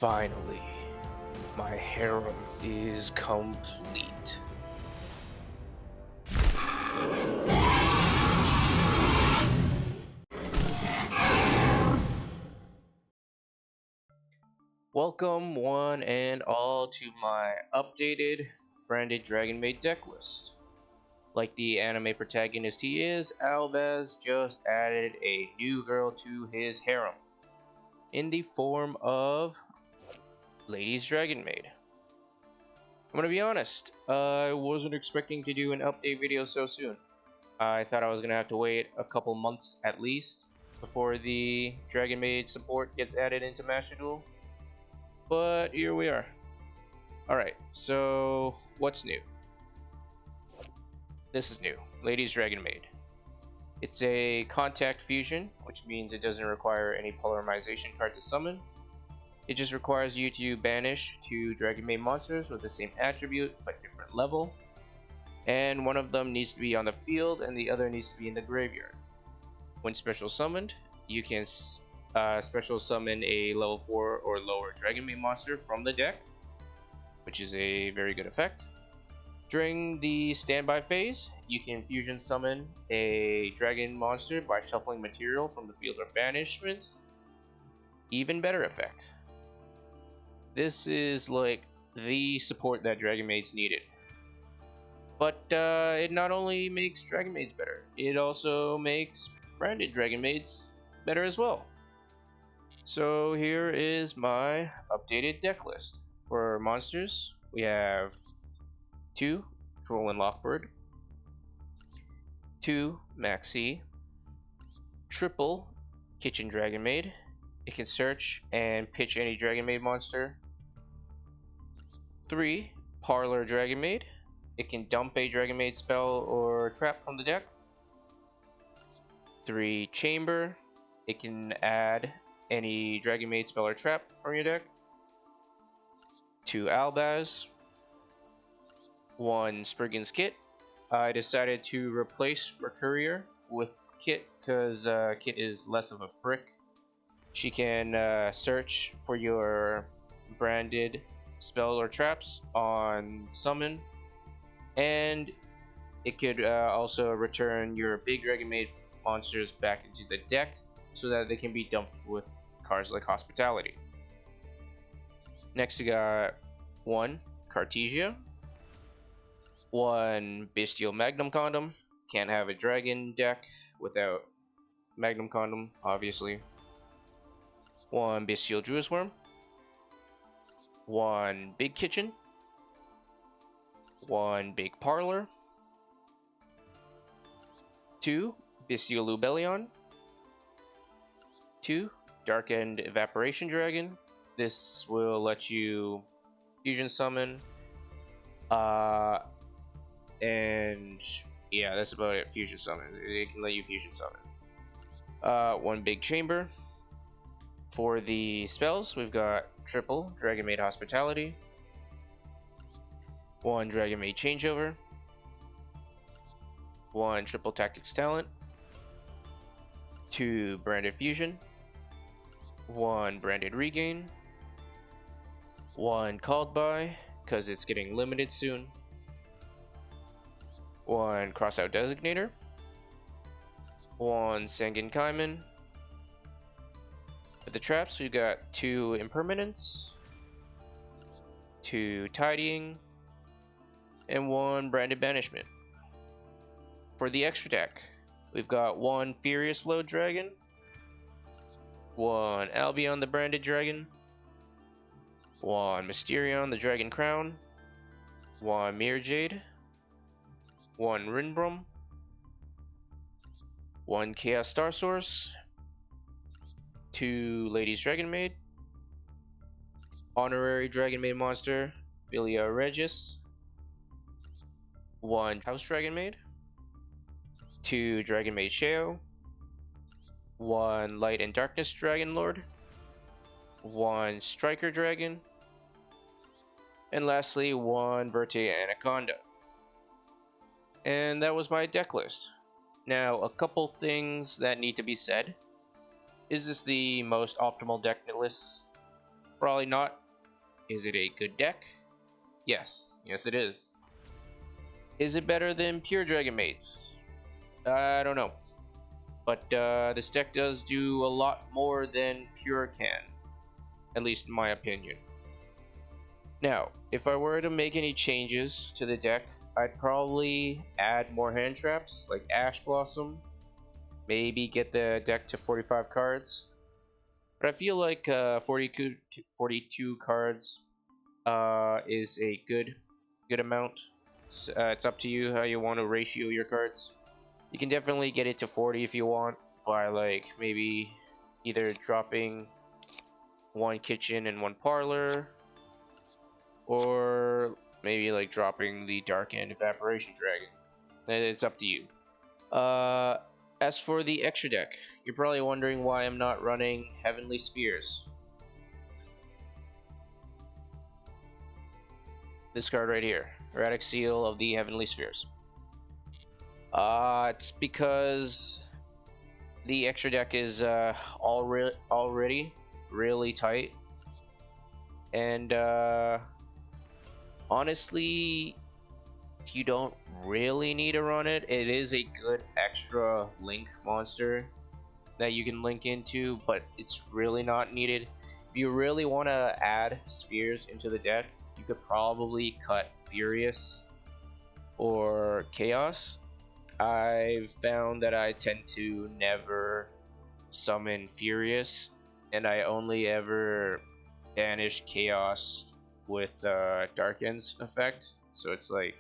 Finally, my harem is complete. Welcome one and all to my updated branded Dragonmaid decklist. Like the anime protagonist he is, Albaz just added a new girl to his harem in the form of Lady's Dragonmaid. I'm gonna be honest, I wasn't expecting to do an update video so soon. I thought I was gonna have to wait a couple months at least before the Dragonmaid support gets added into Master Duel. But here we are. Alright, so what's new? This is new. Lady's Dragonmaid. It's a contact fusion, which means it doesn't require any polymerization card to summon. It just requires you to banish two Dragonmaid monsters with the same attribute but different level. And one of them needs to be on the field and the other needs to be in the graveyard. When special summoned, you can special summon a level 4 or lower Dragonmaid monster from the deck, which is a very good effect. During the standby phase, you can fusion summon a dragon monster by shuffling material from the field or banishment. Even better effect. This is like the support that Dragonmaids needed. But it not only makes Dragonmaids better, it also makes branded Dragonmaids better as well. So here is my updated deck list. For monsters, we have 2 Troll and Lockbird, 2 Maxi, triple Kitchen Dragonmaid. It can search and pitch any Dragonmaid monster. 3 Parlor Dragonmaid. It can dump a Dragonmaid spell or trap from the deck. 3 Chamber. It can add any Dragonmaid spell or trap from your deck. 2 Albaz. 1 Spriggan's Kit. I decided to replace Mercurier with Kit because Kit is less of a brick. She can search for your branded spell or traps on summon, and it could also return your big Dragonmaid monsters back into the deck so that they can be dumped with cards like Hospitality. Next we got 1 Cartesia, 1 Bestial Magnum Condom. Can't have a dragon deck without Magnum Condom, obviously. 1 Bestial Druid's Worm, 1 Big Kitchen, 1 Big Parlor, 2 Bestial Lubellion, 2 Darkened Evaporation Dragon. This will let you fusion summon. And yeah, that's about it. Fusion summon. It can let you fusion summon. 1 Big Chamber. For the spells, we've got triple Dragonmaid Hospitality, 1 Dragonmaid Changeover, 1 Triple Tactics Talent, 2 Branded Fusion, 1 Branded Regain, 1 Called By, because it's getting limited soon, 1 Crossout Designator, 1 Sangan Kaiman. For the traps, we've got 2 Impermanence, 2 Tidying, and 1 Branded Banishment. For the extra deck, we've got 1 Furious Load Dragon, 1 Albion the Branded Dragon, 1 Mysterion the Dragon Crown, 1 Mirror Jade, 1 Rinbrum, 1 Chaos Star Source, 2 Lady's Dragonmaid, Honorary Dragonmaid Monster, Philia Regis, 1 House Dragonmaid, 2 Dragonmaid Sheo, 1 Light and Darkness Dragon Lord, 1 Striker Dragon, and lastly 1 Verte Anaconda. And that was my deck list. Now, a couple things that need to be said. Is this the most optimal deck list? Probably not. Is it a good deck? Yes. Yes, it is. Is it better than pure Dragonmaids? I don't know. But this deck does do a lot more than pure can. At least in my opinion. Now, if I were to make any changes to the deck, I'd probably add more hand traps, like Ash Blossom. Maybe get the deck to 45 cards. But I feel like 42 cards is a good amount. It's up to you how you want to ratio your cards. You can definitely get it to 40 if you want, by like maybe either dropping one kitchen and one parlor, or maybe like dropping the Dark End Evaporation Dragon. It's up to you. As for the extra deck, you're probably wondering why I'm not running Heavenly Spheres. This card right here, Erratic Seal of the Heavenly Spheres. It's because the extra deck is already really tight, and honestly, you don't really need to run it. It is a good extra link monster that you can link into, but it's really not needed. If you really want to add spheres into the deck, you could probably cut Furious or Chaos. I've found that I tend to never summon Furious, and I only ever banish Chaos with Dark End's effect. So it's like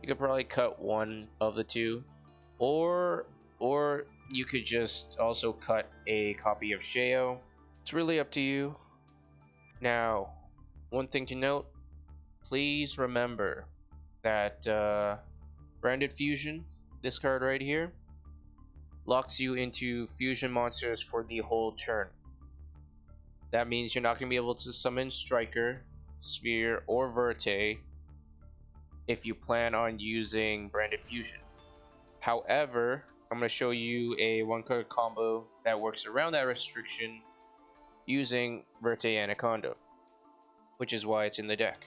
you could probably cut one of the two, or you could just also cut a copy of Sheo. It's really up to you. Now, one thing to note, please remember that Branded Fusion, this card right here, locks you into fusion monsters for the whole turn. That means you're not going to be able to summon Striker, Sphere, or Verte if you plan on using Branded Fusion. However, I'm going to show you a one-card combo that works around that restriction using Verte Anaconda, which is why it's in the deck.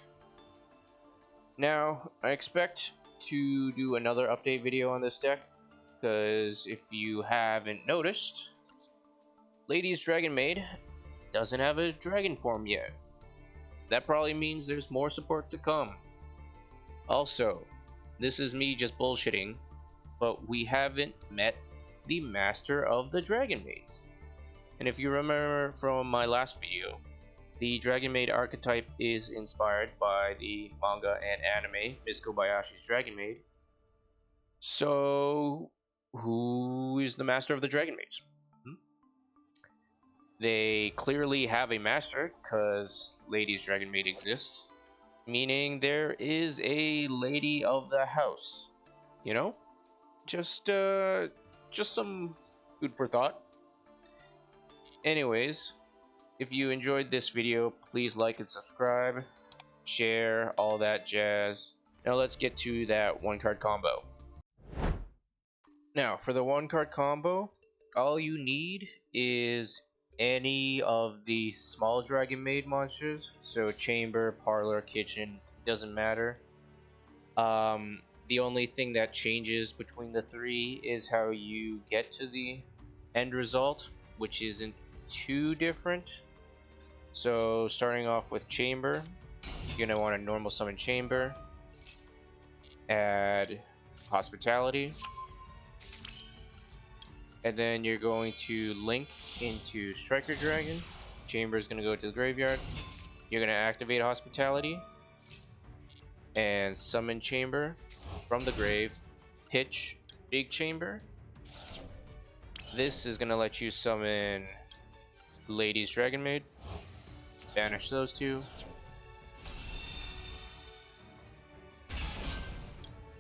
Now, I expect to do another update video on this deck, because if you haven't noticed, Ladies Dragonmaid doesn't have a dragon form yet. That probably means there's more support to come. Also, this is me just bullshitting, but we haven't met the master of the Dragonmaids. And if you remember from my last video, the Dragonmaid archetype is inspired by the manga and anime Ms. Kobayashi's Dragonmaid. So, who is the master of the Dragonmaids? They clearly have a master, because Ladies Dragonmaid exists, meaning there is a lady of the house. You know? Just some food for thought. Anyways, if you enjoyed this video, please like and subscribe, share, all that jazz. Now let's get to that one card combo. Now, for the one card combo, all you need is any of the small Dragonmaid monsters. So Chamber, Parlor, Kitchen, doesn't matter. The only thing that changes between the three is how you get to the end result, which isn't too different. So starting off with Chamber, you're gonna want to normal summon Chamber, add Hospitality, and then you're going to link into Striker Dragon. Chamber is gonna go to the graveyard. You're gonna activate Hospitality and summon Chamber from the grave. Pitch Big Chamber. This is gonna let you summon Ladies Dragonmaid. Banish those two.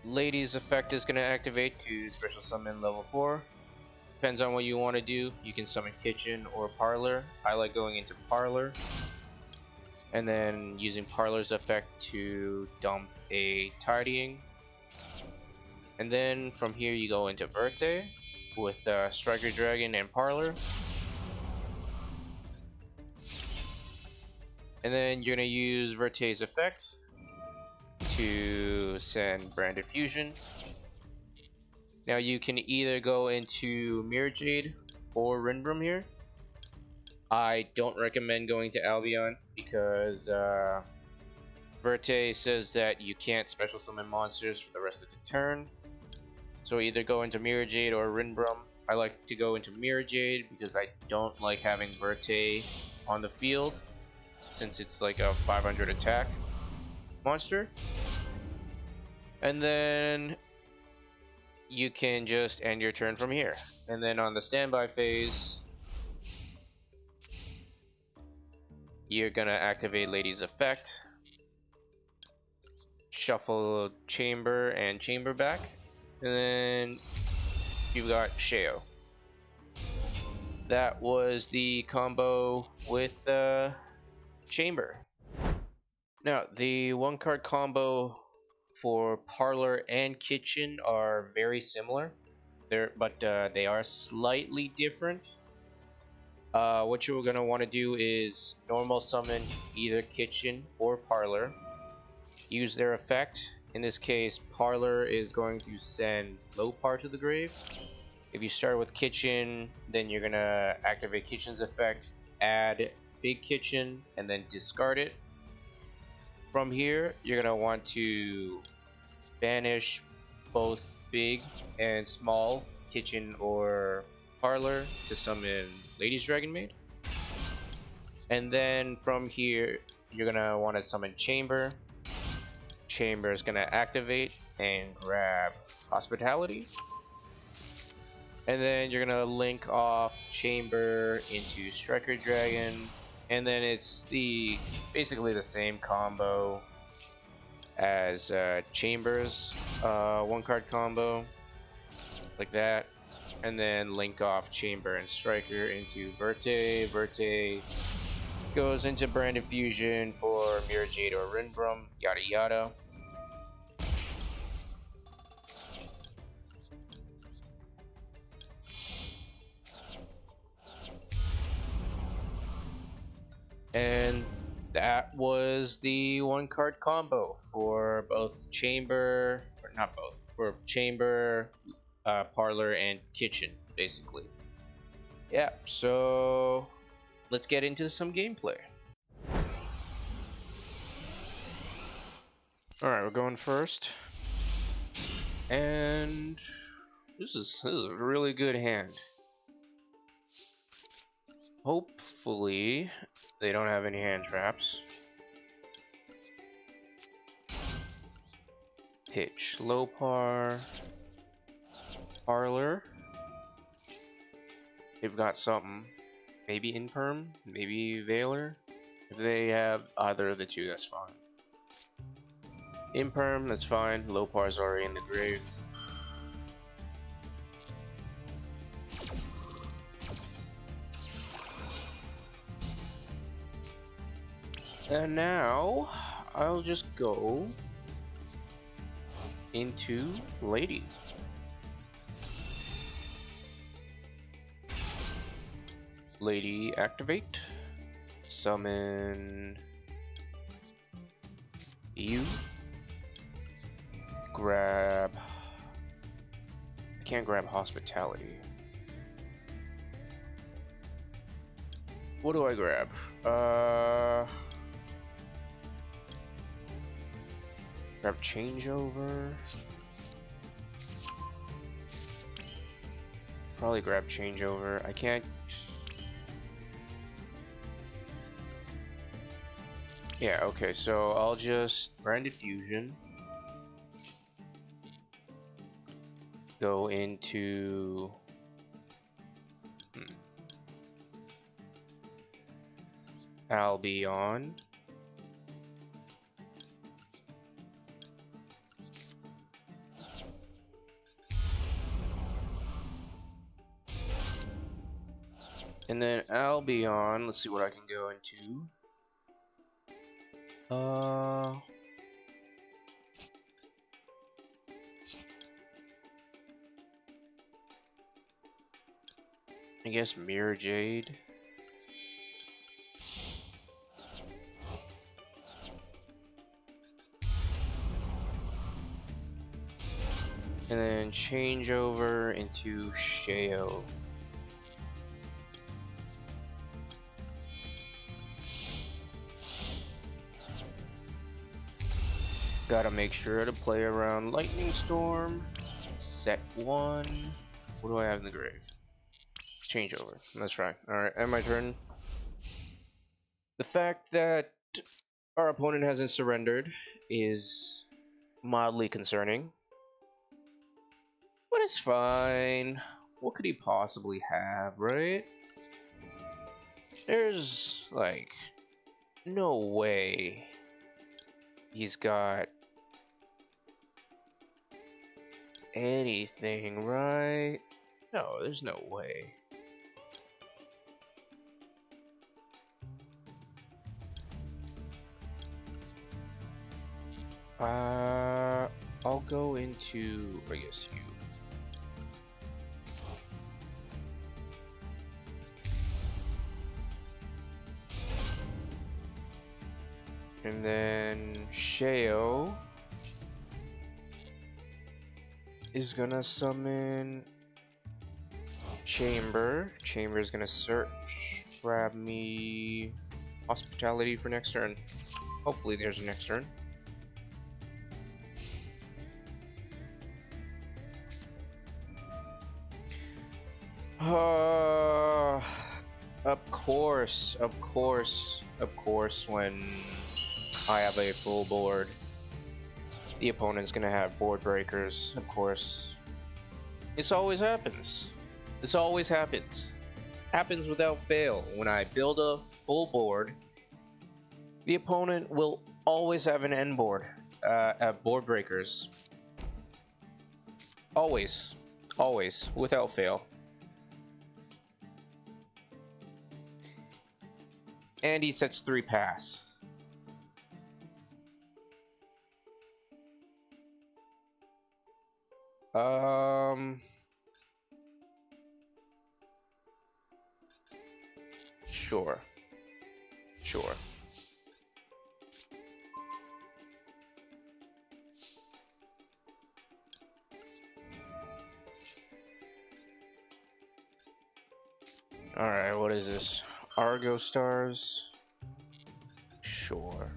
Ladies effect is gonna activate to special summon level 4. Depends on what you want to do. You can summon Kitchen or Parlor. I like going into Parlor, and then using Parlor's effect to dump a Tidying. And then from here you go into Verte with Striker Dragon and Parlor. And then you're gonna use Verte's effect to send Branded Fusion. Now you can either go into Mirror Jade or Rinbrum here. I don't recommend going to Albion because Verte says that you can't special summon monsters for the rest of the turn. So either go into Mirror Jade or Rinbrum. I like to go into Mirror Jade because I don't like having Verte on the field since it's like a 500 attack monster. And then you can just end your turn from here. And then on the standby phase, you're gonna activate Lady's effect, shuffle Chamber and Chamber back, and then you've got Sheo. That was the combo with Chamber. Now, the one card combo for Parlor and Kitchen are very similar, but they are slightly different. What you're gonna want to do is normal summon either Kitchen or Parlor. Use their effect. In this case, Parlor is going to send Lopar to the grave. If you start with Kitchen, then you're gonna activate Kitchen's effect, add Big Kitchen, and then discard it. From here, you're gonna want to banish both Big and Small Kitchen or Parlor to summon Lady's Dragonmaid. And then from here, you're gonna want to summon Chamber. Chamber is gonna activate and grab Hospitality. And then you're gonna link off Chamber into Striker Dragon. And then it's basically the same combo as Chamber's one card combo, like that. And then link off Chamber and Striker into Verte. Verte goes into Branded Fusion for Mirror Jade or Rinbrum, yada yada. And that was the one card combo for both Chamber, or not both, for Chamber, Parlor, and Kitchen, basically. Yeah, so let's get into some gameplay. Alright, we're going first. And this is a really good hand. Hopefully they don't have any hand traps. Pitch Lopar, Parlor. They've got something. Maybe Imperm, maybe Veiler. If they have either of the two, that's fine. Imperm, that's fine. Lopar's already in the grave. And now, I'll just go into Lady. Lady activate. Summon you. Grab. I can't grab Hospitality. What do I grab? Grab Changeover. Probably grab Changeover. I can't. Yeah, okay, so I'll just Branded Fusion. Go into Albion. And then Albion, let's see what I can go into. I guess Mirror Jade. And then change over into Sheo. Gotta make sure to play around Lightning Storm. Set 1. What do I have in the grave? Change over. That's right. Alright, and my turn. The fact that our opponent hasn't surrendered is mildly concerning. But it's fine. What could he possibly have, right? There's, like, no way he's got anything, right? No, there's no way. I'll go into, I guess, you. And then Sheo is gonna summon Chamber. Chamber is gonna search, grab me Hospitality for next turn. Hopefully there's a next turn. Of course, when I have a full board, the opponent's gonna have board breakers, of course. This always happens. This always happens. Happens without fail. When I build a full board, the opponent will always have an end board, board breakers. Always. Always. Without fail. And he sets 3 pass. Sure. Sure. Alright, what is this? Argo Stars? Sure.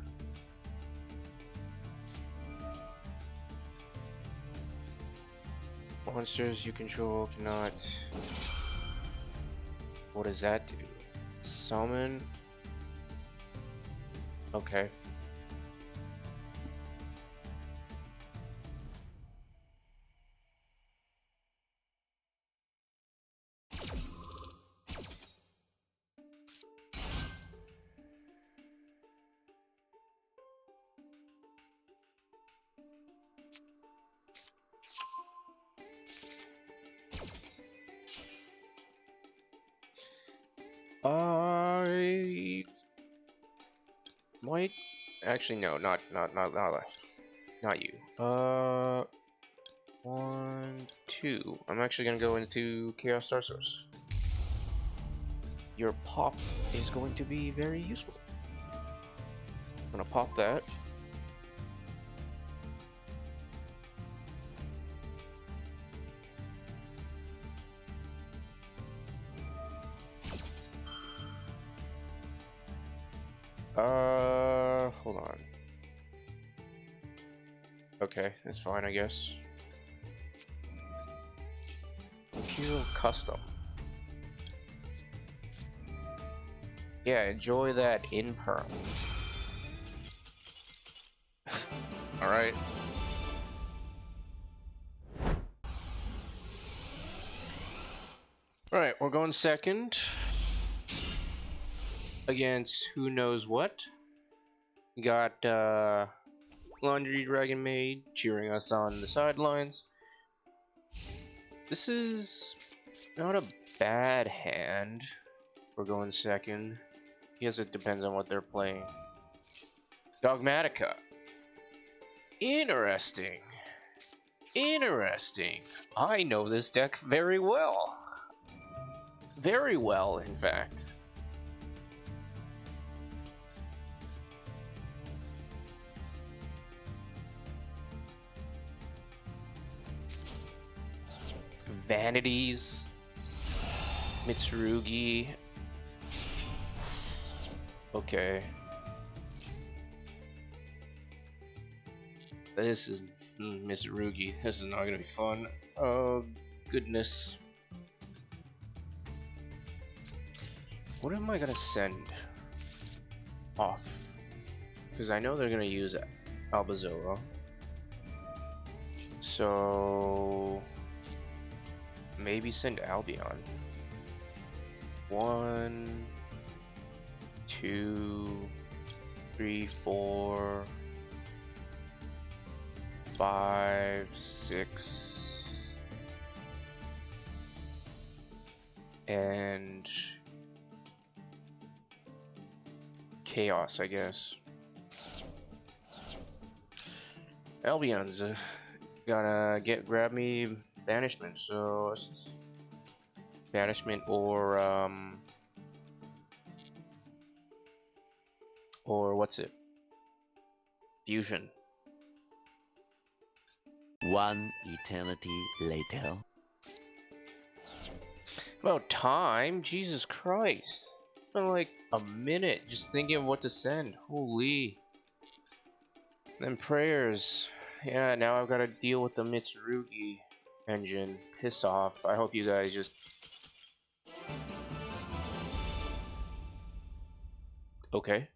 Monsters you control cannot... What does that do? Summon? Okay. I might actually no, not you. 1, 2. I'm actually gonna go into Chaos Star Source. Your pop is going to be very useful. I'm gonna pop that. Hold on. Okay, that's fine, I guess. Imperial Custom. Yeah, enjoy that imperm. Alright. Alright, we're going second. Against who knows what. We got Laundry Dragonmaid cheering us on the sidelines. This is not a bad hand. We're going second. I guess it depends on what they're playing. Dogmatica. Interesting. Interesting. I know this deck very well. Very well, in fact. Vanities, Mitsurugi. Okay. This is Mitsurugi. This is not gonna be fun. Oh goodness. What am I gonna send off? Because I know they're gonna use Albazora. So maybe send Albion. 1, 2, 3, 4, 5, 6, and Chaos, I guess. Albion's gonna grab me banishment, so banishment or what's it? Fusion. One eternity later. About time, Jesus Christ. It's been like a minute just thinking of what to send. Holy. Then prayers. Yeah, now I've got to deal with the Mitsurugi engine. Piss off. I hope you guys just... Okay.